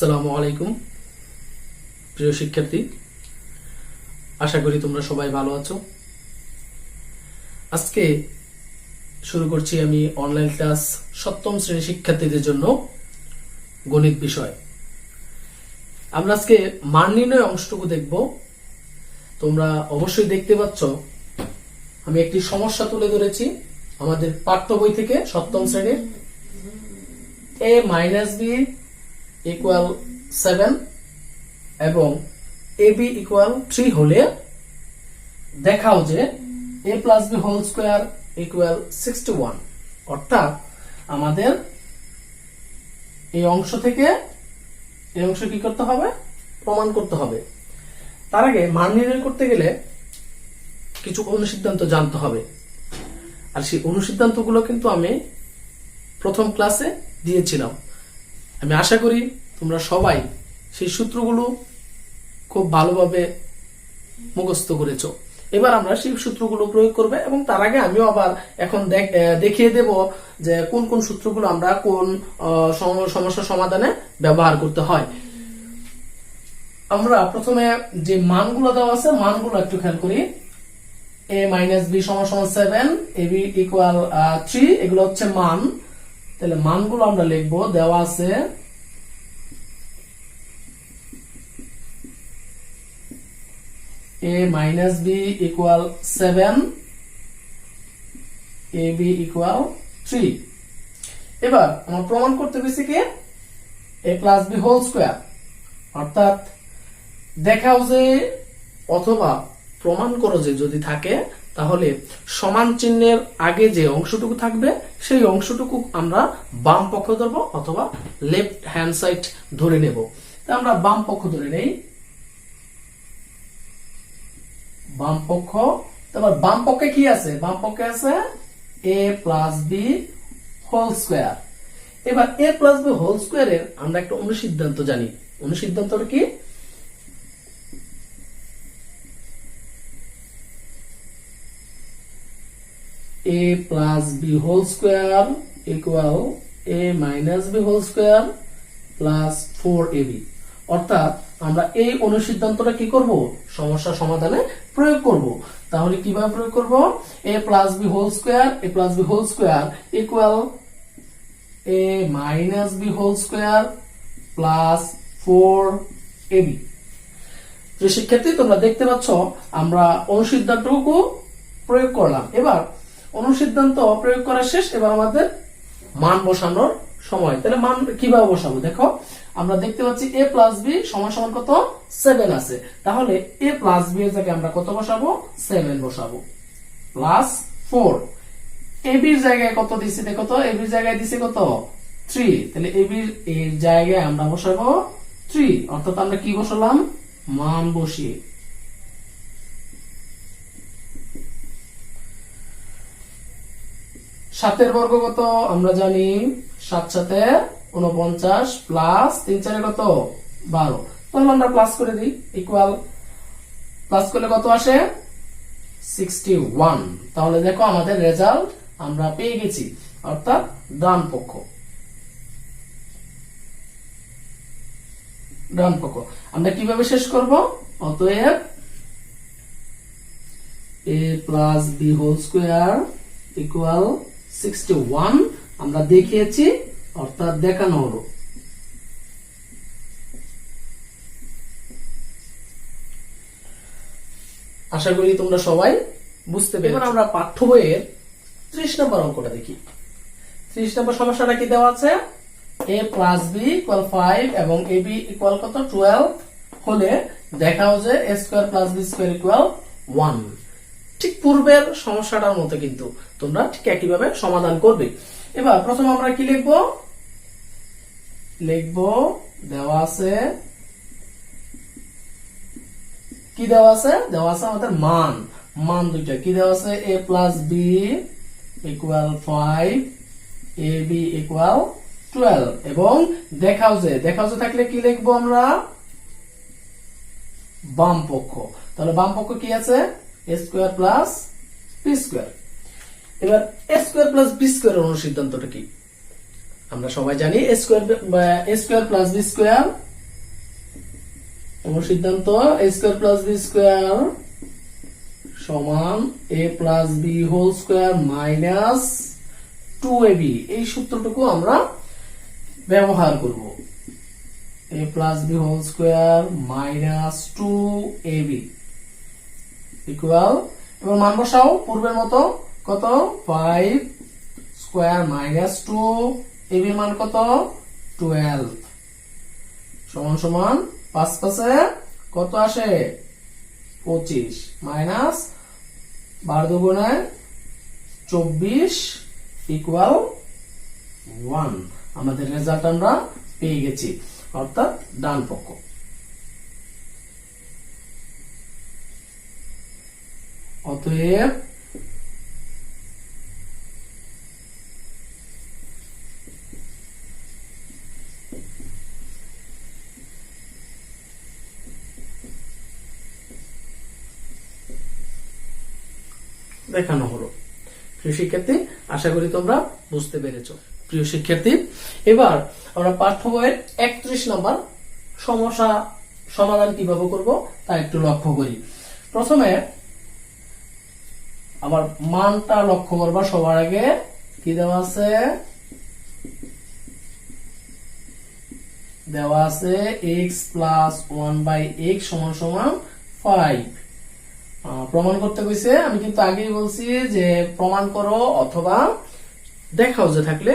আসসালামু আলাইকুম প্রিয় শিক্ষার্থী, আশা করি তোমরা সবাই ভালো আছো। আজকে শুরু করছি আমি অনলাইন ক্লাস সপ্তম শ্রেণীর শিক্ষার্থীদের জন্য গণিত বিষয়। আমরা আজকে মান নির্ণয় অংশটুকু দেখব। তোমরা অবশ্যই দেখতে পাচ্ছ আমি একটি সমস্যা তুলে ধরেছি আমাদের পাঠ্য বই থেকে সপ্তম শ্রেণীর। a মাইনাস বি ইকুয়াল 7 এবং ab ইকুয়াল 3 হলে দেখাও যে a plus B whole square equal 61। অর্থাৎ আমাদের এই অংশ থেকে এই অংশ কি করতে হবে, প্রমাণ করতে হবে। তার আগে মান নির্ণয় করতে গেলে কিছু অনুসিদ্ধান্ত জানতে হবে, আর সেই অনুসিদ্ধান্তগুলো কিন্তু আমি প্রথম ক্লাসে দিয়েছিলাম। আমি আশা করি তোমরা সবাই সেই সূত্রগুলো খুব ভালোভাবে মুখস্থ করেছো। এবার আমরা সেই সূত্রগুলো প্রয়োগ করবে এবং তার আগে আমিও আবার এখন দেখিয়ে দেব যে কোন কোন সূত্রগুলো আমরা কোন সমস্যা সমাধানে ব্যবহার করতে হয়। আমরা প্রথমে যে মানগুলো দেওয়া আছে মানগুলো একটু খেয়াল করি। a মাইনাস বি সমান 7, ab ইকুয়াল 3, এগুলো হচ্ছে মান। তাহলে মানগুলো আমরা লিখবো, দেওয়া আছে a minus B equal 7, ab equal 3। এবার আমরা প্রমাণ করতে পেরেছি কি a plus B whole square, অর্থাৎ দেখাও যে অথবা প্রমাণ করো যে যদি থাকে তাহলে সমান চিহ্নের আগে যে অংশটুকু থাকবে সেই অংশটুকু আমরা বাম পক্ষ ধরবো অথবা লেফট হ্যান্ড সাইড ধরে নেব। তা আমরা বাম পক্ষ ধরে নেই, বাম পক্ষ। তারপর বাম পক্ষে কি আছে, বাম পক্ষে আছে a plus B whole square. এবার a প্লাস বি হোল স্কোয়ারের আমরা একটা অনুসিদ্ধান্ত জানি। অনুসিদ্ধান্তটা কি, a plus b whole square equal a minus b whole square plus 4ab। অর্থাৎ আমরা এই অনুসিদ্ধান্তটা কি করব, সমস্যা সমাধানে প্রয়োগ করব। তাহলে কিভাবে প্রয়োগ করব, a plus b whole square equal a minus b whole square plus 4ab। যে শিক্ষার্থী তোমরা দেখতে পাচ্ছ আমরা অনুসিদ্ধান্তটুকু প্রয়োগ করলাম। এবার অনুসিদ্ধান্ত প্রয়োগ করা শেষ, এবার আমাদের মান বসানোর সময়। তাহলে মান কিভাবে বসাবো, দেখো আমরা দেখতে পাচ্ছি a প্লাস বি সমান সমান কত, 7 আছে। তাহলে a প্লাস বি এর জায়গায় আমরা কত বসাবো, 7 বসাবো প্লাস 4। ab এর জায়গায় কত দিছি, দেখো তো ab এর জায়গায় দিছি কত, 3। তাহলে ab এর জায়গায় আমরা বসাবো 3, অর্থাৎ আমরা কি বসালাম, মান বসিয়ে। সাতের বর্গ কত আমরা জানি, 7 সাথে 49 প্লাস 3 4 কত 12। তাহলে আমরা প্লাস করে দিই, ইকুয়াল প্লাস করলে কত আসে 61। তাহলে দেখো আমাদের রেজাল্ট আমরা পেয়ে গেছি, অর্থাৎ ডান পক্ষ। ডান পক্ষ আমরা কিভাবে শেষ করব, অতএব a plus B whole square equal 61 আমরা দেখিয়েছি, অর্থাৎ দেখানো হলো। আশা করি তোমরা সবাই বুঝতে পেরেছো। এবার আমরা পাঠ্য বইয়ের 30 নম্বর অঙ্কটা দেখি। 30 নম্বর সমস্যাটা কি দেওয়া আছে, a প্লাস বি ইকুয়াল 5 এবং ab ইকুয়াল কত 12 হলে দেখাও যে a square plus B square equal 1। ঠিক পূর্বের সমস্যাটার মতো কিন্তু তোমরা ঠিক একইভাবে সমাধান করবে। এবার প্রথমে আমরা কি লিখবো, দেওয়া আছে কি, দেওয়া আছে আমাদের মান দুইটা কি দেওয়া আছে, a plus B equal 5, ab equal 12 এবং দেখাও যে থাকলে কি লিখবো আমরা, বাম পক্ষ। তাহলে বাম পক্ষ কি আছে, a square plus B square. এবার a square plus B square এর অনুসিদ্ধান্তটা কি, আমরা সবাই জানি a square plus B square অনুসিদ্ধান্ত a square plus b square সমান a plus b whole square minus 2ab, এই সূত্রটুকু আমরা ব্যবহার করব। a plus b whole square minus 2ab equal, এবং মান বসাও পূর্বের মতো, কত 5 স্কয়ার মাইনাস 2, ab এর মান কত 12 সমান সমান 5 5 কত আসে 25 মাইনাস 12 দুগুণে 24 ইকুয়াল 1। আমাদের রেজাল্ট আমরা পেয়ে গেছি, অর্থাৎ ডান পক্ষ। অতএব দেখানো হলো। প্রিয় শিক্ষার্থী, আশা করি তোমরা বুঝতে পেরেছো। প্রিয় শিক্ষার্থী, এবার আমরা পাঠ্য বইয়ের 31 নম্বর সমস্যা সমাধান কিভাবে করব তা একটু লক্ষ্য করি। প্রথমে আমার মানটা লক্ষ্য করবা। সবার আগে কি দেওয়া আছে? দেওয়া আছে x প্লাস 1/x সমান সমান 5। প্রমাণ করতে কইছে। আমি কিন্তু আগেই বলছি যে প্রমাণ করো অথবা দেখাও যে থাকলে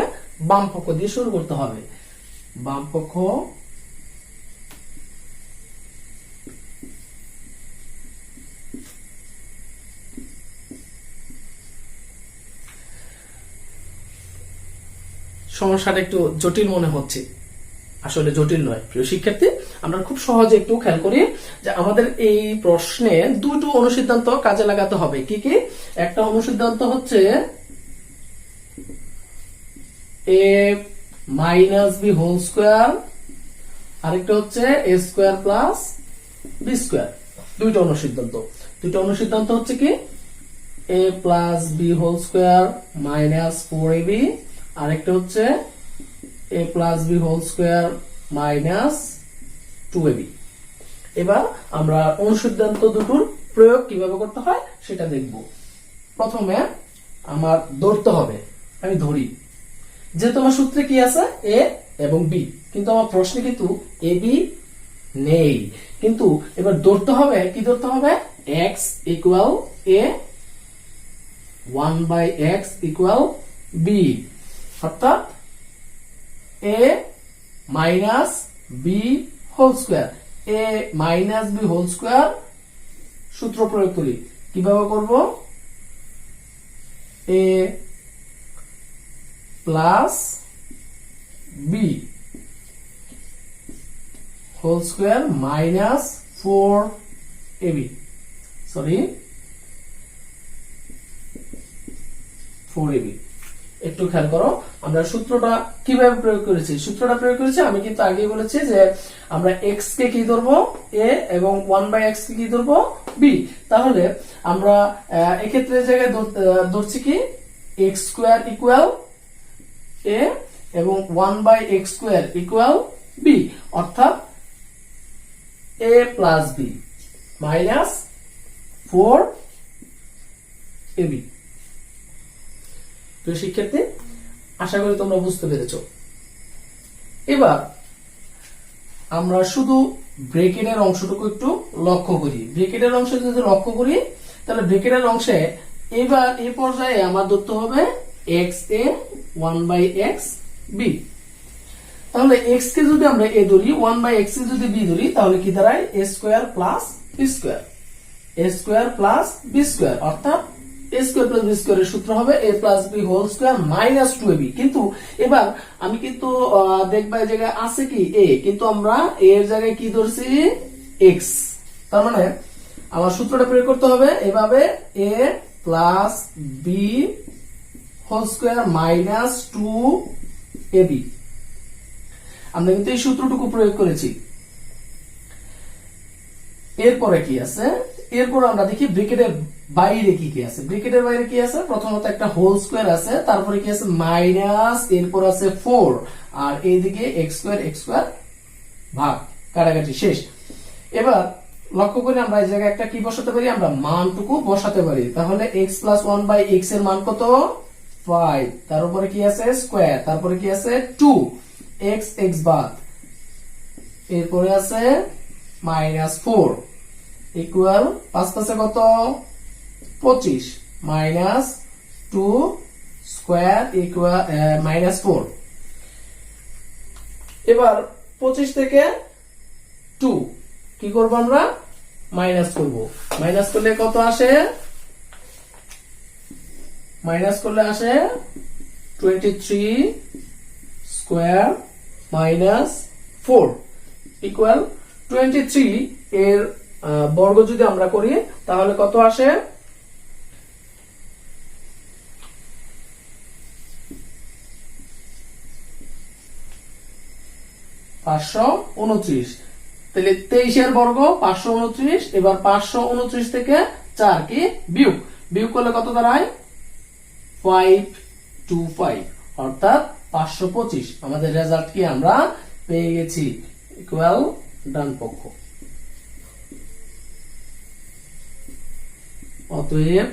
বাম পক্ষ দিয়ে শুরু করতে হবে। বাম পক্ষ সমস্যাটা একটু জটিল মনে হচ্ছে, আসলে জটিল নয়। প্রিয় শিক্ষার্থী, আমরা খুব সহজে একটু খেয়াল করি যে আমাদের এই প্রশ্নে দুটো অনুসিদ্ধান্ত কাজে লাগাতে হবে। কি কি? একটা অনুসিদ্ধান্ত হচ্ছে a minus b whole square, আরেকটা হচ্ছে a square plus b square. দুইটা অনুসিদ্ধান্ত হচ্ছে কি a plus b whole square minus 4ab, আরেকটা হচ্ছে a plus b whole square minus 2ab। এবার আমরা অনুসিদ্ধান্ত দুটোর প্রয়োগ কিভাবে করতে হয় সেটা দেখব। প্রথমে আমার ধরতে হবে, আমি ধরি যে তোমার সূত্রে কি আছে a এবং b, কিন্তু আমার প্রশ্নে কিন্তু ab নেই। কিন্তু এবার ধরতে হবে, কি ধরতে হবে? x equal a, 1/x equal b, অর্থাৎ a minus b whole square. a minus b whole square সূত্র প্রয়োগ করি। কিভাবে করব? a plus b whole square minus 4ab, sorry 4ab। একটু খেয়াল করো আমরা সূত্রটা কিভাবে প্রয়োগ করেছি। আমি কিন্তু আগেই বলেছি যে আমরা x কে কি ধরবো a এবং 1/x কে কি ধরবো b। তাহলে আমরা এক্ষেত্রে জায়গায় ধরছি কি x স্কয়ার ইকুয়াল a এবং 1/x স্কয়ার ইকুয়াল b, অর্থাৎ a plus b minus 4ab। তো শিক্ষার্থী, আশা করি তোমরা বুঝতে পেরেছো। এবার আমরা শুধু ব্র্যাকেটের অংশটুকু একটু লক্ষ্য করি। ব্র্যাকেটের অংশে যদি লক্ষ্য করি তাহলে ব্র্যাকেটের অংশে এবার এই পর্যায়ে আমার ধরতে হবে x a 1/x b। তাহলে x কে যদি আমরা a ধরি, 1/x কে যদি b ধরি, তাহলে কি দাঁড়ায়? a square plus b square, a square plus b square, অর্থাৎ a স্কয়ার প্লাস b স্কয়ারের সূত্র হবে a plus b whole square minus 2ab। কিন্তু এবার আমি কিন্তু দেখবা এই জায়গায় আছে কি a, কিন্তু আমরা a এর জায়গায় কি ধরছি x। তার মানে আমার সূত্রটা প্রয়োগ করতে হবে এভাবে a plus b whole square minus 2ab। আমরা কিন্তু এই সূত্রটুকু প্রয়োগ করেছি। এরপরে কি আছে? এরপর আমরা দেখি ব্র্যাকেটের বাইরে কি কি আছে। ব্র্যাকেটের বাইরে কি আছে? প্রথমত একটা হোল স্কয়ার আছে, তারপরে কি আছে মাইনাস, এরপর আছে 4, আর এইদিকে x স্কয়ার ভাগ, কাটাকাটি শেষ। এবার লক্ষ্য করে আমরা এই জায়গায় একটা কি বসাতে পারি, আমরা মানটুকু বসাতে পারি। তাহলে x প্লাস 1/x এর মান কত, 5, তার উপরে কি আছে স্কয়ার, তারপরে কি আছে 2, x বাদ, এরপরে আছে -4 ইকুয়াল 5 5 কত 25 -2 স্কয়ার ইকুয়াল -4। এবার 25 থেকে 2 কি করব, আমরা মাইনাস করব। মাইনাস করলে কত আসে, মাইনাস করলে আসে 23 স্কয়ার -4 ইকুয়াল 23 এর বর্গ যদি আমরা করি তাহলে কত আসে, (529) তাহলে 23 এর বর্গ 529। এবার 529 থেকে 4 কি বিয়োগ, বিয়োগ করলে কত দাঁড়ায় 525, অর্থাৎ 525। আমাদের রেজাল্ট কি আমরা পেয়ে গেছি, ইকুয়াল ডান পক্ষ। অতএব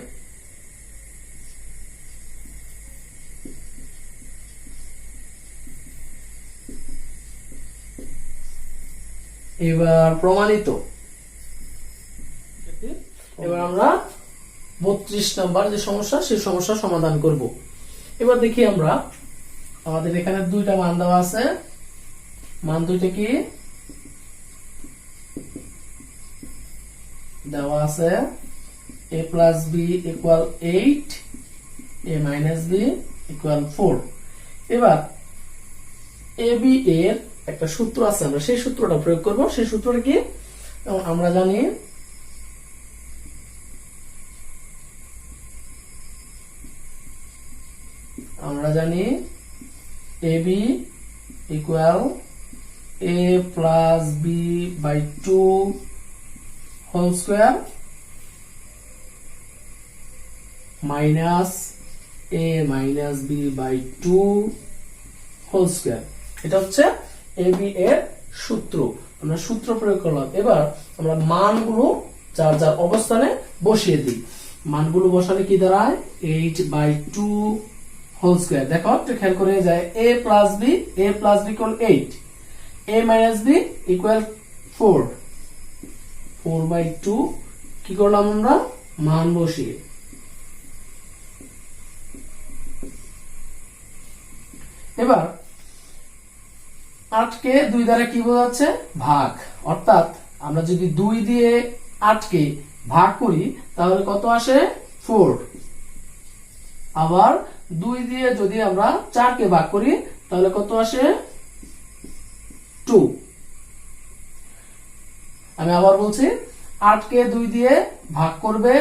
এবার প্রমাণিত। এবার আমরা 32 নাম্বার যে সমস্যা, সেই সমস্যা সমাধান করব। এবার দেখি আমরা, আমাদের এখানে দুইটা মান দেওয়া আছে, মান দুইটা কি দেওয়া আছে, a plus B equal 8, a minus B equal 4। এবার এ বি এর একটা সূত্র আছে, আমরা সেই সূত্রটা প্রয়োগ করব। সেই সূত্রটা কি, আমরা জানি a b equal a plus b by 2 whole square minus a minus b by 2 whole square. এটা হচ্ছে এ বি এর সূত্র। আমরা সূত্র প্রয়োগ করলাম। এবার আমরা মানগুলো যার যার অবস্থানে বসিয়ে দিই। মানগুলো বসালে কি দাঁড়ায়, 8/2 হোল স্কয়ার। দেখো একটু খেয়াল করে যায়, a plus B equal 8, a minus B equal 4, 4/2 কি করলাম আমরা, মান বসিয়ে। এবার 8 কে 2 দ্বারা কি বোঝাচ্ছে, ভাগ। অর্থাৎ আমরা যদি 2 দিয়ে 8 কে ভাগ করি তাহলে কত আসে 4। আবার 2 দিয়ে যদি আমরা 4 কে ভাগ করি তাহলে কত আসে 2। আমি আবার বলছি, 8 কে 2 দিয়ে ভাগ করবে,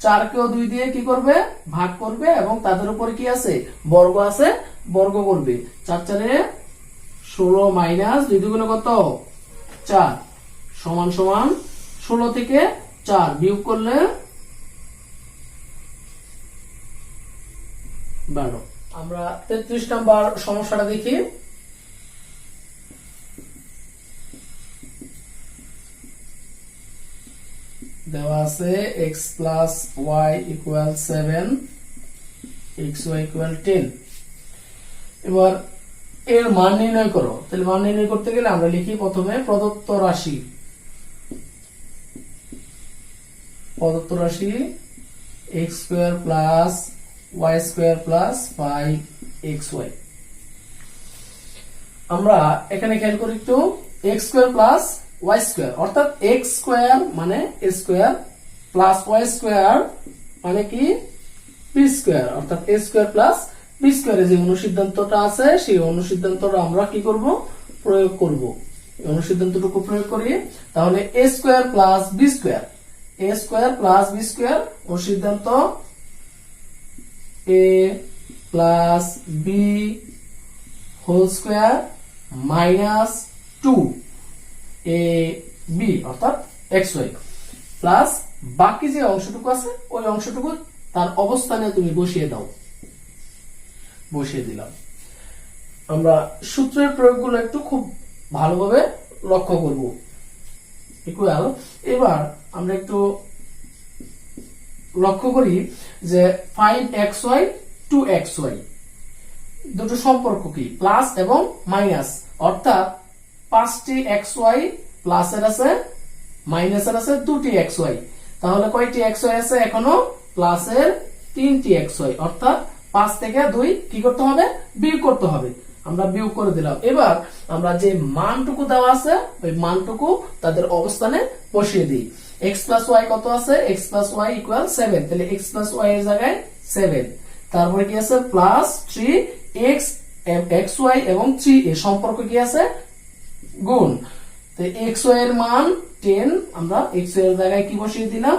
4 কেও 2 দিয়ে কি করবে, ভাগ করবে, এবং তাদের উপর কি আছে, বর্গ আছে, বর্গ করবে। 4 4 16 মাইনাস 2 দুগুণে কত 4 সমান সমান 16 থেকে 4 বিয়োগ করলে 12। আমরা 33 নাম্বার সমস্যাটা দেখি। দেওয়া আছে x plus y equal 7, xy equal 10। এবার এর মান নির্ণয় করো। তাহলে মান নির্ণয় করতে গেলে আমরা লিখি প্রথমে প্রদত্ত রাশি x square plus y square plus 5xy। আমরা এখানে খেয়াল করি একটু, x square plus y square, অর্থাৎ x স্কয়ার মানে a square plus y square মানে কি b স্কয়ার, অর্থাৎ a স্কয়ার প্লাস b স্কয়ারে যে অনুসিদ্ধান্তটা আছে সেই অনুসিদ্ধান্তটা আমরা কি করব, প্রয়োগ করব। এই অনুসিদ্ধান্তটুকু প্রয়োগ করি, তাহলে a square plus b square, a square plus b square অনুসিদ্ধান্ত a plus b whole square minus 2ab অর্থাৎ xy প্লাস বাকি যে অংশটুকু আছে ওই অংশটুকু তার অবস্থানে তুমি বসিয়ে দাও। বসিয়ে দিলাম। আমরা সূত্রের প্রয়োগগুলো একটু খুব ভালোভাবে লক্ষ্য করব। ইকুয়াল, এবার আমরা একটু লক্ষ্য করি যে 5xy 2xy দুটো সম্পর্ক কি, প্লাস এবং মাইনাস, অর্থাৎ 5টি xy প্লাসের আছে, মাইনাসের আছে 2টি xy। তাহলে কয়টি xy আছে এখনো? প্লাসের 3টি xy, অর্থাৎ 5 থেকে 2 কি করতে হবে? বিয়োগ করতে হবে। আমরা বিয়োগ করে দিলাম। এবার আমরা যে মানটুকু দেওয়া আছে ওই মানটুকু তাদের অবস্থানে বসিয়ে দিই। x প্লাস ওয়াই কত আছে? x প্লাস ওয়াই ইকুয়াল 7, তাহলে x প্লাস ওয়াই এর জায়গায় 7, তারপরে কি আছে? প্লাস 3x xy এবং 3 এর সম্পর্ক কি আছে? গুণ। তো xy এর মান 10, আমরা xy এর জায়গায় কি বসিয়ে দিলাম?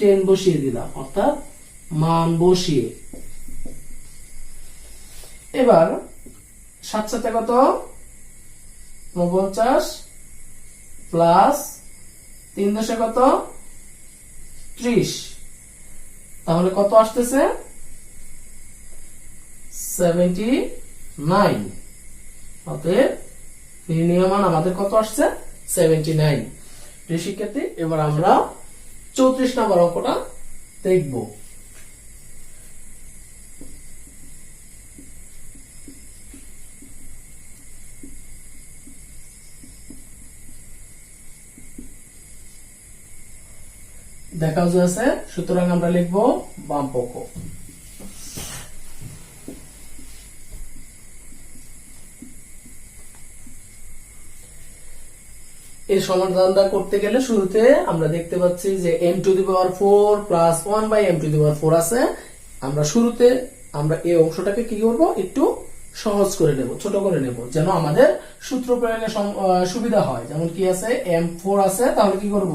10 বসিয়ে দিলাম, অর্থাৎ মান বসিয়ে। এবার 7 সাথে কত? 49 প্লাস 3 দশে কত? 30, তাহলে কত আসতেছে? 79। অতএব নির্ণয় মান আমাদের কত আসছে? 79। প্রিয় শিক্ষার্থী, এবার আমরা 34 নম্বর অঙ্কটা দেখব। দেখা যাচ্ছে, সুতরাং আমরা লিখব বাম পক্ষ। এই সমাধানটা করতে গেলে শুরুতে আমরা দেখতে পাচ্ছি যে m⁴ প্লাস 1/m⁴ আছে। আমরা শুরুতে আমরা এই অংশটাকে কি করব? একটু সহজ করে নেব, ছোট করে নেব, যেন আমাদের সূত্র প্রয়োগে সুবিধা হয়। যেমন কি আছে? m4 আছে, তাহলে কি করব?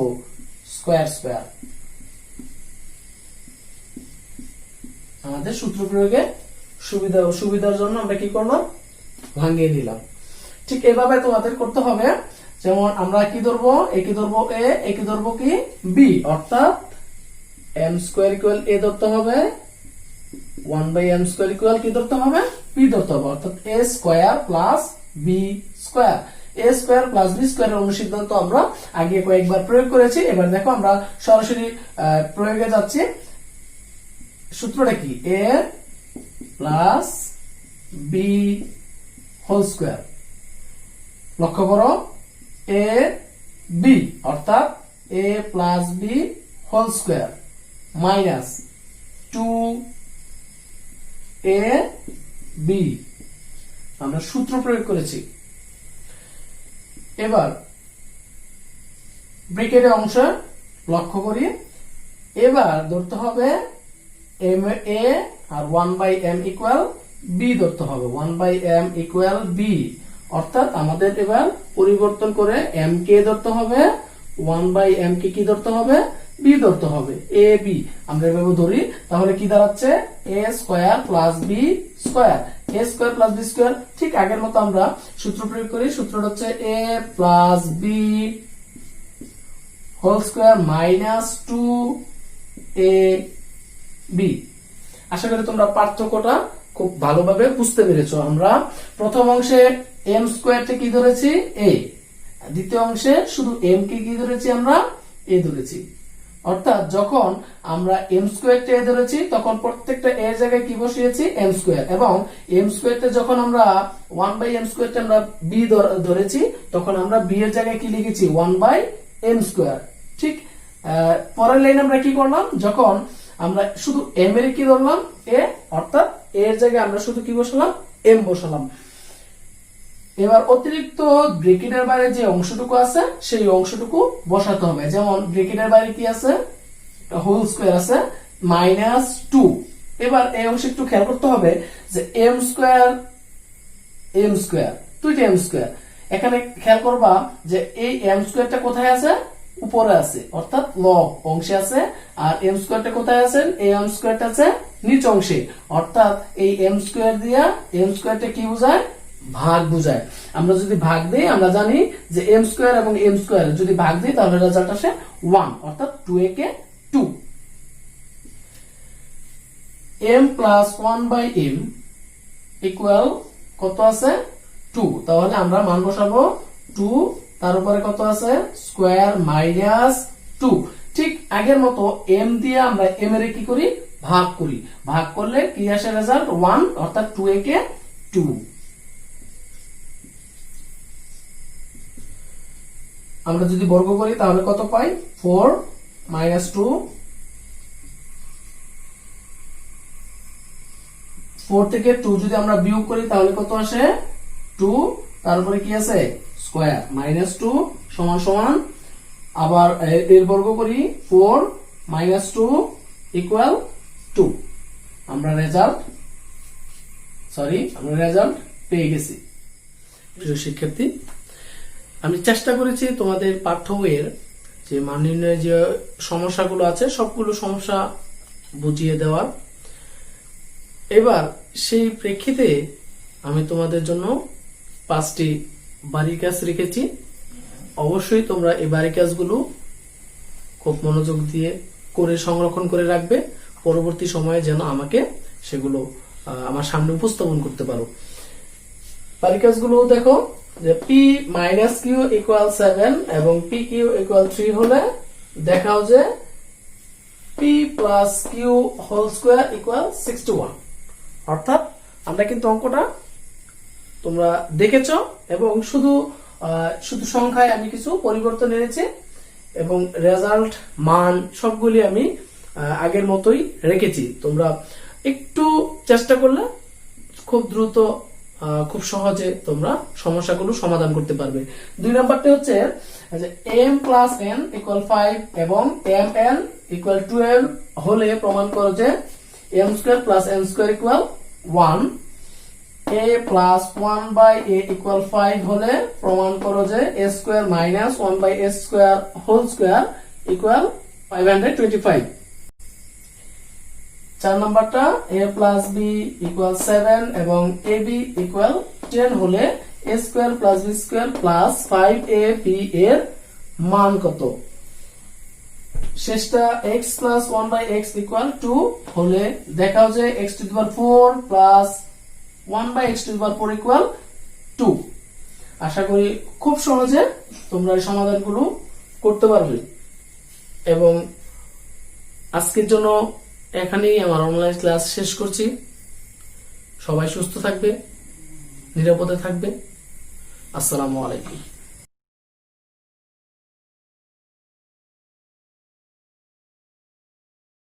Square square. আমাদের সূত্র প্রয়োগে সুবিধার জন্য আমরা কি করলাম? ভাঙিয়ে নিলাম। ঠিক এভাবে তোমাদের করতে হবে। যেমন আমরা কি ধরবো? এ কি ধরবো? এ কি ধরবো? কি বি, অর্থাৎ m² ইকুয়াল a ধরতে হবে, 1/m² ইকুয়াল কি ধরতে হবে? b ধরতে হবে, অর্থাৎ a square plus b square. a square plus b স্কয়ারের অনুসিদ্ধান্ত আমরা আগে কয়েকবার প্রয়োগ করেছি। এবার দেখো আমরা সরাসরি প্রয়োগে যাচ্ছি। সূত্রটা কি? a plus b whole square. লক্ষ্য করো, a b অর্থাৎ a plus b whole square minus 2a b, আমরা সূত্র প্রয়োগ করেছি। এবার ব্র্যাকেটের অংশ লক্ষ্য করি। এবার ধরতে হবে m a আর 1/m ইকুয়াল b ধরতে হবে, 1/m ইকুয়াল b, অর্থাৎ আমাদের এবার পরিবর্তন করে m কে ধরতে হবে, 1/m কে কি ধরতে হবে? b ধরতে হবে, a b আমরা এভাবে ধরি। তাহলে কি দাঁড়াচ্ছে? a square plus b square, a square plus b square. ঠিক আগের মতো আমরা সূত্র প্রয়োগ করি। সূত্রটা হচ্ছে a plus b whole square minus 2a b। আশা করি তোমরা পার্থক্যটা খুব ভালোভাবে বুঝতে পেরেছো। আমরা প্রথম অংশে m স্কয়ারটা কি ধরেছি? a, দ্বিতীয় অংশে শুধু m কে কি ধরেছি? আমরা a ধরেছি। অর্থাৎ যখন আমরা m স্কয়ারটা a ধরেছি তখন প্রত্যেকটা a এর জায়গায় কি বসিয়েছি? m স্কয়ার, এবং m স্কয়ারটা যখন আমরা 1/m স্কয়ারটা আমরা b ধরেছি তখন আমরা b এর জায়গায় কি লিখেছি? 1/m square. ঠিক পরের লাইন আমরা কি করলাম? যখন আমরা শুধু m এর কি ধরলাম? a, অর্থাৎ a এর জায়গায় আমরা শুধু কি বসালাম? m বসালাম। এবার অতিরিক্ত ব্র্যাকেটের বাইরে যে অংশটুকু আছে সেই অংশটুকু বসাতে হবে। যেমন ব্র্যাকেটের বাইরে কি আছে? হোল স্কয়ার আছে মাইনাস 2। এবার এই অংশে একটু খেয়াল করতে হবে যে m স্কয়ার দুইটা m স্কয়ার। এখানে খেয়াল করবা যে এই m স্কয়ারটা কোথায় আছে? উপরে আছে, অর্থাৎ লব অংশে আছে। আর m স্কয়ারটা কোথায় আছে? এই m স্কয়ারটা আছে নিচ অংশে, অর্থাৎ এই m স্কয়ার দিয়া m স্কয়ারটা কি বোঝায়? ভাগ বোঝায়। আমরা যদি ভাগ দেই আমরা জানি যে m স্কয়ার এবং m স্কয়ার যদি ভাগ দিই তাহলে রেজাল্ট আসে 1, অর্থাৎ 2a কে 2। m প্লাস 1/m ইকুয়াল কত আছে? 2। তাহলে আমরা মান বসাবো 2 তার উপরে কত আছে স্কোয়ার মাইনাস 2। ঠিক আগের মতো m দিয়ে আমরা m এর কি করি ভাগ করি, ভাগ করলে কি আসে রেজাল্ট 1, অর্থাৎ 2a কে 2। আমরা যদি বর্গ করি তাহলে কত পাই 4 মাইনাস 2, 4 থেকে 2 যদি আমরা বিয়োগ করি তাহলে কত আসে 2, তারপরে কি আছে স্কয়ার মাইনাস 2 সমান সমান আবার এর বর্গ করি 4 মাইনাস 2 ইকুয়াল 2। আমরা রেজাল্ট পেয়ে গেছি। প্রিয় শিক্ষার্থী, আমি চেষ্টা করেছি তোমাদের পাঠ্য বইয়ের যে মান নির্ণয়ের যে সমস্যাগুলো আছে সবগুলো সমস্যা বুঝিয়ে দেওয়ার। এবার সেই প্রেক্ষিতে আমি তোমাদের জন্য 5টি বাড়ির কাজ রেখেছি। অবশ্যই তোমরা এই বাড়ির কাজগুলো খুব মনোযোগ দিয়ে করে সংরক্ষণ করে রাখবে, পরবর্তী সময়ে যেন আমাকে সেগুলো আমার সামনে উপস্থাপন করতে পারো। বাড়ির কাজগুলো দেখো যে p মাইনাস কিউ ইকুয়াল 7 এবং p কিউ ইকুয়াল 3 হলে দেখাও যে p plus Q whole square equal 61। অর্থাৎ আমরা কিন্তু অঙ্কটা তোমরা দেখেছো এবং শুধু সংখ্যায় আমি কিছু পরিবর্তন এনেছি এবং রেজাল্ট মান সবগুলি আমি আগের মতোই রেখেছি। তোমরা একটু চেষ্টা করলে খুব দ্রুত খুব সহজে তোমরা সমস্যাগুলো সমাধান করতে পারবে। 2 নাম্বারটি হচ্ছে m প্লাস n ইকুয়াল 5 এবং mn ইকুয়াল 12 হলে প্রমাণ করো যে m square plus n square equal 1। a plus 1 by a ইকুয়াল 5 হলে প্রমাণ করো যে a square minus 1 by a square whole square equal 525। 4 নাম্বারটা a প্লাস b ইকুয়াল 7 এবং ab ইকুয়াল 10 হলে a square plus b square plus 5ab এর মান কত। শেষটা x plus 1 by x equal 2 হলে দেখাও যে x to the power 4 plus 1 by x to the power 4 equal 2। আশা করি খুব সহজে তোমরা এই সমাধানগুলো করতে পারবে এবং আজকের জন্য এখানেই আমার অনলাইন ক্লাস শেষ করছি। সবাই সুস্থ থাকবে, নিরাপদে থাকবে। আসসালামু আলাইকুম।